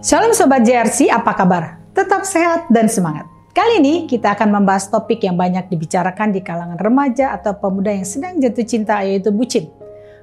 Shalom Sobat JRC, apa kabar? Tetap sehat dan semangat. Kali ini kita akan membahas topik yang banyak dibicarakan di kalangan remaja atau pemuda yang sedang jatuh cinta, yaitu bucin.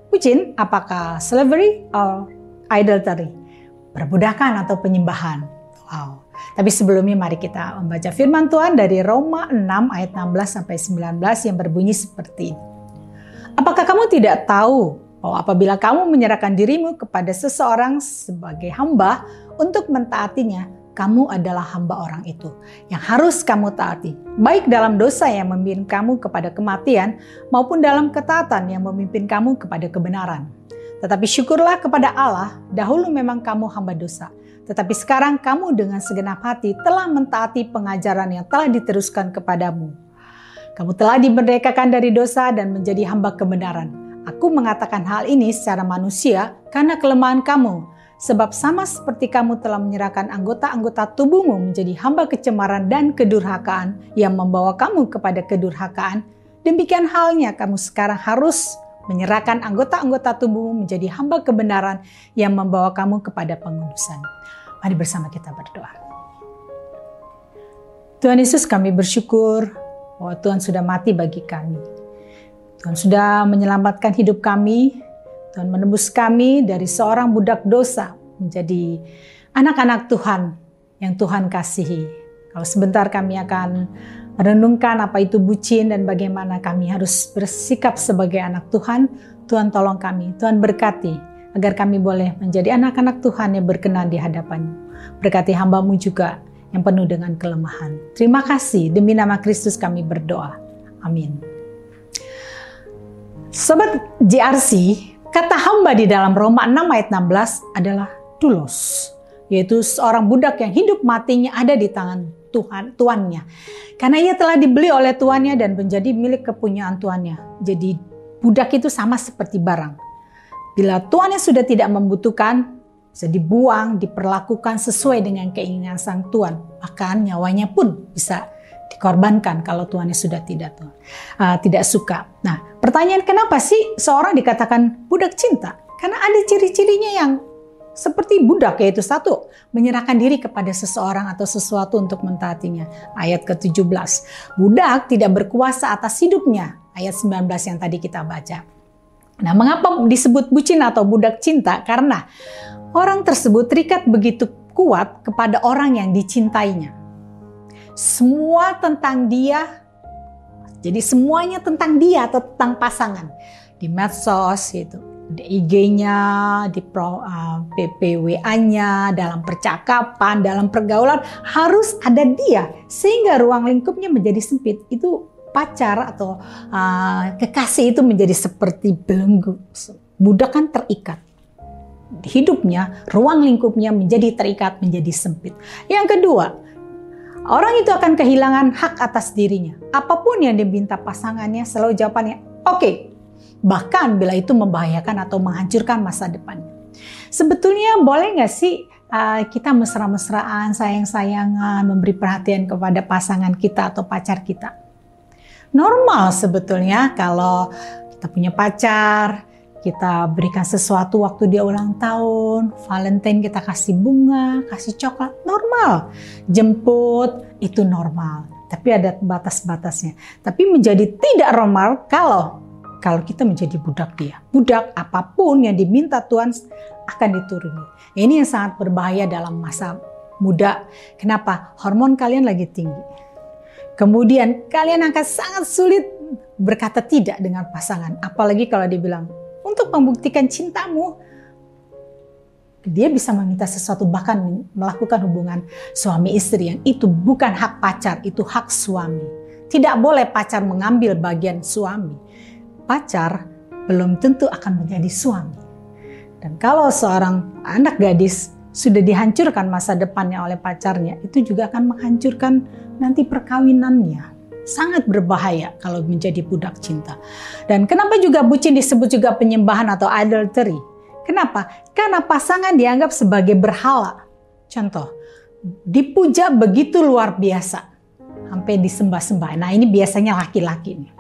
Bucin, apakah slavery atau idolatry? Perbudakan atau penyembahan? Wow. Tapi sebelumnya mari kita membaca firman Tuhan dari Roma 6 ayat 16-19 yang berbunyi seperti ini. Apakah kamu tidak tahu bahwa apabila kamu menyerahkan dirimu kepada seseorang sebagai hamba untuk mentaatinya, kamu adalah hamba orang itu yang harus kamu taati, baik dalam dosa yang memimpin kamu kepada kematian maupun dalam ketaatan yang memimpin kamu kepada kebenaran. Tetapi syukurlah kepada Allah, dahulu memang kamu hamba dosa, tetapi sekarang kamu dengan segenap hati telah mentaati pengajaran yang telah diteruskan kepadamu. Kamu telah dimerdekakan dari dosa dan menjadi hamba kebenaran. Aku mengatakan hal ini secara manusia karena kelemahan kamu. Sebab sama seperti kamu telah menyerahkan anggota-anggota tubuhmu menjadi hamba kecemaran dan kedurhakaan yang membawa kamu kepada kedurhakaan, demikian halnya kamu sekarang harus menyerahkan anggota-anggota tubuhmu menjadi hamba kebenaran yang membawa kamu kepada pengudusan. Mari bersama kita berdoa. Tuhan Yesus, kami bersyukur bahwa Tuhan sudah mati bagi kami. Tuhan sudah menyelamatkan hidup kami. Tuhan menebus kami dari seorang budak dosa menjadi anak-anak Tuhan yang Tuhan kasihi. Kalau sebentar kami akan merenungkan apa itu bucin dan bagaimana kami harus bersikap sebagai anak Tuhan. Tuhan tolong kami, Tuhan berkati agar kami boleh menjadi anak-anak Tuhan yang berkenan di hadapan-Mu. Berkati hamba-Mu juga yang penuh dengan kelemahan. Terima kasih, demi nama Kristus kami berdoa. Amin. Sobat JRC, kata hamba di dalam Roma 6 ayat 16 adalah doulos, yaitu seorang budak yang hidup matinya ada di tangan tuannya. Karena ia telah dibeli oleh tuannya dan menjadi milik kepunyaan tuannya. Jadi budak itu sama seperti barang. Bila tuannya sudah tidak membutuhkan, bisa dibuang, diperlakukan sesuai dengan keinginan sang tuan. Bahkan nyawanya pun bisa dikorbankan kalau tuannya sudah tidak suka. Nah, pertanyaan kenapa sih seorang dikatakan budak cinta? Karena ada ciri-cirinya yang seperti budak, yaitu satu, menyerahkan diri kepada seseorang atau sesuatu untuk mentaatinya. Ayat ke-17, budak tidak berkuasa atas hidupnya. Ayat 19 yang tadi kita baca. Nah, mengapa disebut bucin atau budak cinta? Karena orang tersebut terikat begitu kuat kepada orang yang dicintainya. Semua tentang dia, jadi semuanya tentang dia atau tentang pasangan. Di medsos itu, di IG-nya, di PPWA-nya, dalam percakapan, dalam pergaulan harus ada dia. Sehingga ruang lingkupnya menjadi sempit. Itu pacar atau kekasih itu menjadi seperti belenggu. Budak kan terikat. Hidupnya, ruang lingkupnya menjadi terikat, menjadi sempit. Yang kedua, orang itu akan kehilangan hak atas dirinya. Apapun yang diminta pasangannya, selalu jawabannya oke. Bahkan bila itu membahayakan atau menghancurkan masa depannya. Sebetulnya boleh nggak sih kita mesra-mesraan, sayang-sayangan, memberi perhatian kepada pasangan kita atau pacar kita? Normal sebetulnya kalau kita punya pacar, kita berikan sesuatu waktu dia ulang tahun, Valentine kita kasih bunga, kasih coklat, normal. Jemput, itu normal. Tapi ada batas-batasnya. Tapi menjadi tidak normal kalau kita menjadi budak dia. Budak, apapun yang diminta Tuhan akan dituruni. Ini yang sangat berbahaya dalam masa muda. Kenapa? Hormon kalian lagi tinggi. Kemudian kalian akan sangat sulit berkata tidak dengan pasangan. Apalagi kalau dibilang, untuk membuktikan cintamu, dia bisa meminta sesuatu, bahkan melakukan hubungan suami istri yang itu bukan hak pacar, itu hak suami. Tidak boleh pacar mengambil bagian suami. Pacar belum tentu akan menjadi suami. Dan kalau seorang anak gadis sudah dihancurkan masa depannya oleh pacarnya, itu juga akan menghancurkan nanti perkawinannya. Sangat berbahaya kalau menjadi budak cinta. Dan kenapa juga bucin disebut juga penyembahan atau idolatry? Kenapa? Karena pasangan dianggap sebagai berhala. Contoh, dipuja begitu luar biasa, sampai disembah-sembah. Nah, ini biasanya laki-laki nih.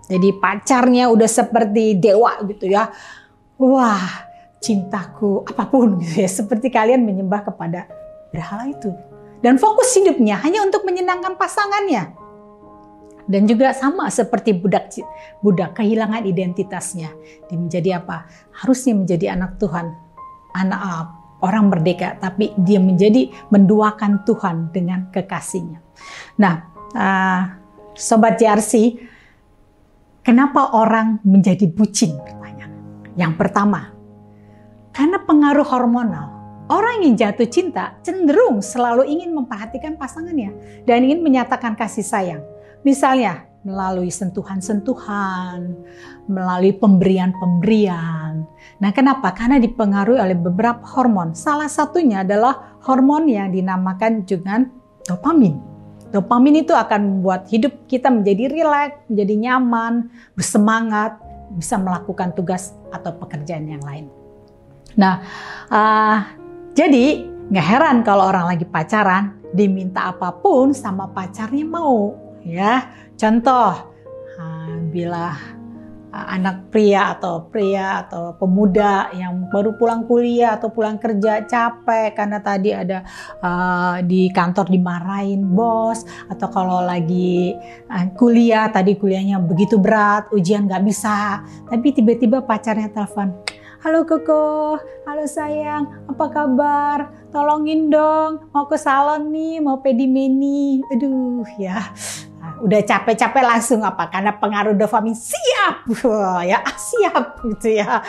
Jadi pacarnya udah seperti dewa gitu ya. Wah, cintaku apapun gitu ya. Seperti kalian menyembah kepada berhala itu. Dan fokus hidupnya hanya untuk menyenangkan pasangannya. Dan juga sama seperti budak kehilangan identitasnya. Dia menjadi apa? Harusnya menjadi anak Tuhan, anak orang merdeka, tapi dia menjadi menduakan Tuhan dengan kekasihnya. Nah, Sobat JRC, kenapa orang menjadi bucin? Pertanyaan. Yang pertama, karena pengaruh hormonal. Orang yang jatuh cinta cenderung selalu ingin memperhatikan pasangannya dan ingin menyatakan kasih sayang. Misalnya melalui sentuhan-sentuhan, melalui pemberian-pemberian. Nah, kenapa? Karena dipengaruhi oleh beberapa hormon. Salah satunya adalah hormon yang dinamakan dengan dopamin. Dopamin itu akan membuat hidup kita menjadi rileks, menjadi nyaman, bersemangat, bisa melakukan tugas atau pekerjaan yang lain. Nah, jadi nggak heran kalau orang lagi pacaran, diminta apapun sama pacarnya mau. Ya, contoh, bila anak pria atau pemuda yang baru pulang kuliah atau pulang kerja capek karena tadi ada di kantor dimarahin bos, atau kalau lagi kuliah tadi kuliahnya begitu berat, ujian nggak bisa, tapi tiba-tiba pacarnya telepon. Halo Koko, halo sayang, apa kabar? Tolongin dong, mau ke salon nih, mau pedi-mani. Aduh ya, udah capek-capek langsung apa? Karena pengaruh dopamin, siap, ya siap gitu ya.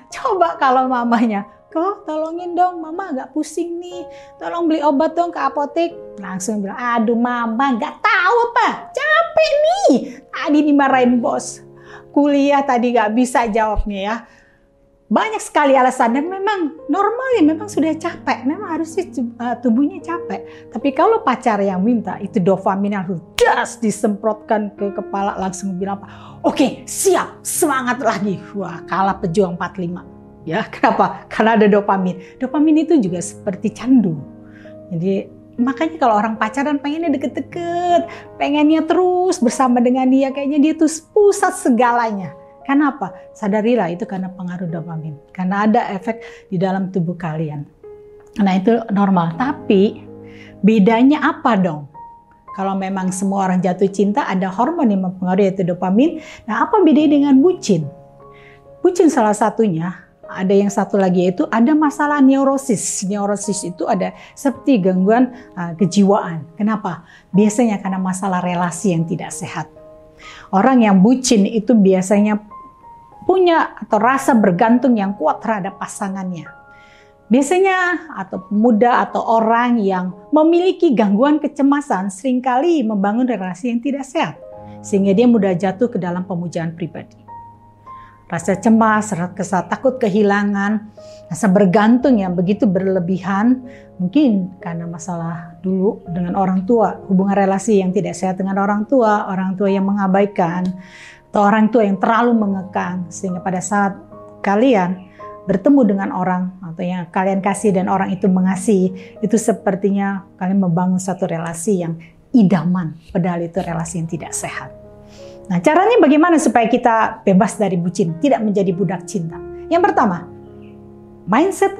Coba kalau mamanya, kok tolongin dong, mama agak pusing nih, tolong beli obat dong ke apotek. Langsung bilang, aduh mama nggak tahu apa, capek nih. Tadi dimarahin bos, kuliah tadi nggak bisa jawabnya ya. Banyak sekali alasan dan memang normal ya, memang sudah capek, memang harusnya tubuhnya capek. Tapi kalau pacar yang minta, itu dopamin yang harus disemprotkan ke kepala, langsung bilang apa? Oke, siap, semangat lagi. Wah, kalah pejuang 45. Ya, kenapa? Karena ada dopamin. Dopamin itu juga seperti candu. Jadi makanya kalau orang pacaran pengennya deket-deket, pengennya terus bersama dengan dia, kayaknya dia tuh pusat segalanya. Kenapa? Sadarilah itu karena pengaruh dopamin. Karena ada efek di dalam tubuh kalian. Nah itu normal. Tapi bedanya apa dong? Kalau memang semua orang jatuh cinta ada hormon yang mempengaruhi, yaitu dopamin. Nah apa bedanya dengan bucin? Bucin salah satunya. Ada yang satu lagi yaitu ada masalah neurosis. Neurosis itu ada seperti gangguan kejiwaan. Kenapa? Biasanya karena masalah relasi yang tidak sehat. Orang yang bucin itu biasanya punya atau rasa bergantung yang kuat terhadap pasangannya. Biasanya atau pemuda atau orang yang memiliki gangguan kecemasan seringkali membangun relasi yang tidak sehat. Sehingga dia mudah jatuh ke dalam pemujaan pribadi. Rasa cemas, rasa takut kehilangan, rasa bergantung yang begitu berlebihan, mungkin karena masalah dulu dengan orang tua, hubungan relasi yang tidak sehat dengan orang tua yang mengabaikan, atau orang tua yang terlalu mengekang, sehingga pada saat kalian bertemu dengan orang atau yang kalian kasih dan orang itu mengasihi, itu sepertinya kalian membangun satu relasi yang idaman, padahal itu relasi yang tidak sehat. Nah, caranya bagaimana supaya kita bebas dari bucin, tidak menjadi budak cinta? Yang pertama, mindset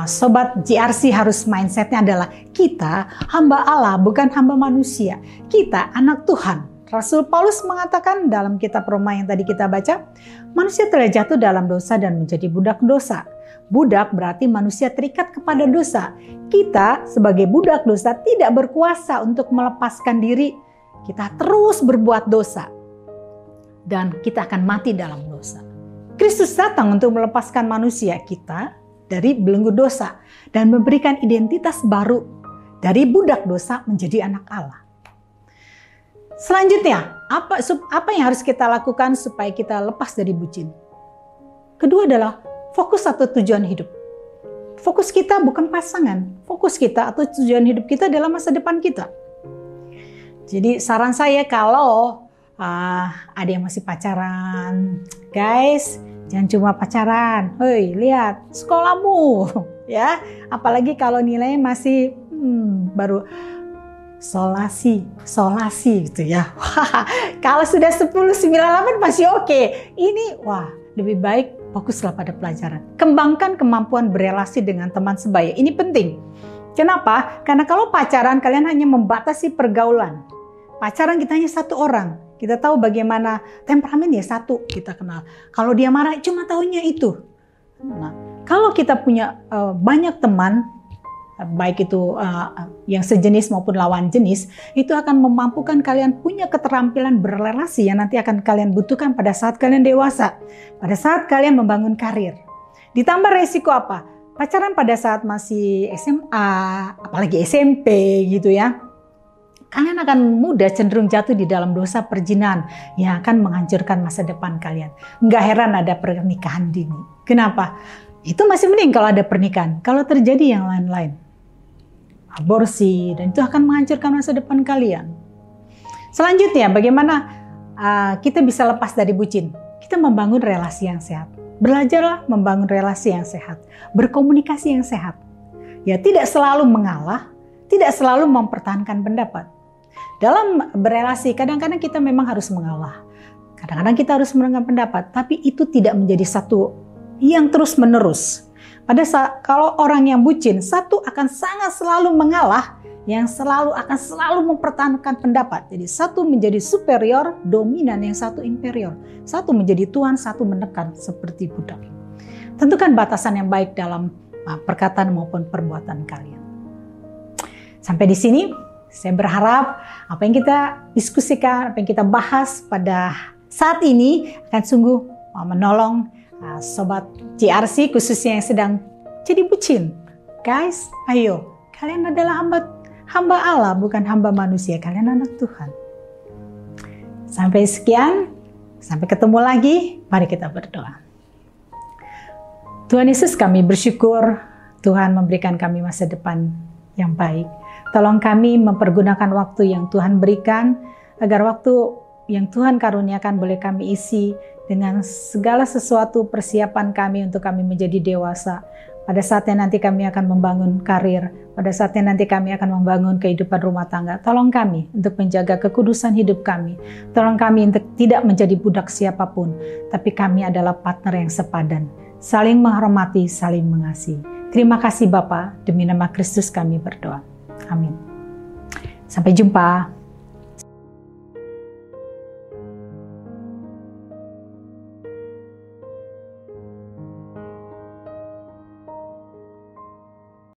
Sobat JRC harus mindsetnya adalah kita hamba Allah, bukan hamba manusia. Kita anak Tuhan. Rasul Paulus mengatakan dalam kitab Roma yang tadi kita baca, manusia telah jatuh dalam dosa dan menjadi budak dosa. Budak berarti manusia terikat kepada dosa. Kita sebagai budak dosa tidak berkuasa untuk melepaskan diri. Kita terus berbuat dosa. Dan kita akan mati dalam dosa. Kristus datang untuk melepaskan manusia kita dari belenggu dosa dan memberikan identitas baru dari budak dosa menjadi anak Allah. Selanjutnya, apa yang harus kita lakukan supaya kita lepas dari bucin? Kedua adalah fokus atau tujuan hidup. Fokus kita bukan pasangan, fokus kita atau tujuan hidup kita adalah masa depan kita. Jadi saran saya kalau ada yang masih pacaran, guys, jangan cuma pacaran. Hei, lihat sekolahmu, ya. Apalagi kalau nilainya masih baru solasi gitu ya. Kalau sudah 10,98 masih oke. Ini lebih baik fokuslah pada pelajaran. Kembangkan kemampuan berelasi dengan teman sebaya. Ini penting. Kenapa? Karena kalau pacaran kalian hanya membatasi pergaulan. Pacaran kita hanya satu orang. Kita tahu bagaimana temperamen ya satu kita kenal. Kalau dia marah cuma tahunya itu. Nah, kalau kita punya banyak teman, baik itu yang sejenis maupun lawan jenis, itu akan memampukan kalian punya keterampilan berrelasi yang nanti akan kalian butuhkan pada saat kalian dewasa, pada saat kalian membangun karir. Ditambah resiko apa? Pacaran pada saat masih SMA, apalagi SMP gitu ya. Kalian akan mudah cenderung jatuh di dalam dosa perzinahan yang akan menghancurkan masa depan kalian. Nggak heran ada pernikahan dini. Kenapa? Itu masih mending kalau ada pernikahan. Kalau terjadi yang lain-lain, aborsi, dan itu akan menghancurkan masa depan kalian. Selanjutnya, bagaimana kita bisa lepas dari bucin? Kita membangun relasi yang sehat. Belajarlah membangun relasi yang sehat, berkomunikasi yang sehat. Ya, tidak selalu mengalah, tidak selalu mempertahankan pendapat. Dalam berelasi, kadang-kadang kita memang harus mengalah. Kadang-kadang kita harus mendengar pendapat, tapi itu tidak menjadi satu yang terus-menerus. Pada saat kalau orang yang bucin, satu akan sangat selalu mengalah, yang akan selalu mempertahankan pendapat. Jadi satu menjadi superior, dominan, yang satu inferior. Satu menjadi tuan, satu menekan seperti budak. Tentukan batasan yang baik dalam perkataan maupun perbuatan kalian. Sampai di sini, saya berharap apa yang kita diskusikan, apa yang kita bahas pada saat ini akan sungguh menolong sobat CRC khususnya yang sedang jadi bucin. Guys, ayo, kalian adalah hamba Allah, bukan hamba manusia. Kalian anak Tuhan. Sampai sekian, sampai ketemu lagi. Mari kita berdoa. Tuhan Yesus, kami bersyukur Tuhan memberikan kami masa depan yang baik. Tolong kami mempergunakan waktu yang Tuhan berikan, agar waktu yang Tuhan karuniakan boleh kami isi dengan segala sesuatu persiapan kami untuk kami menjadi dewasa. Pada saatnya nanti kami akan membangun karir, pada saatnya nanti kami akan membangun kehidupan rumah tangga. Tolong kami untuk menjaga kekudusan hidup kami. Tolong kami untuk tidak menjadi budak siapapun, tapi kami adalah partner yang sepadan. Saling menghormati, saling mengasihi. Terima kasih Bapa, demi nama Kristus kami berdoa. Amin. Sampai jumpa.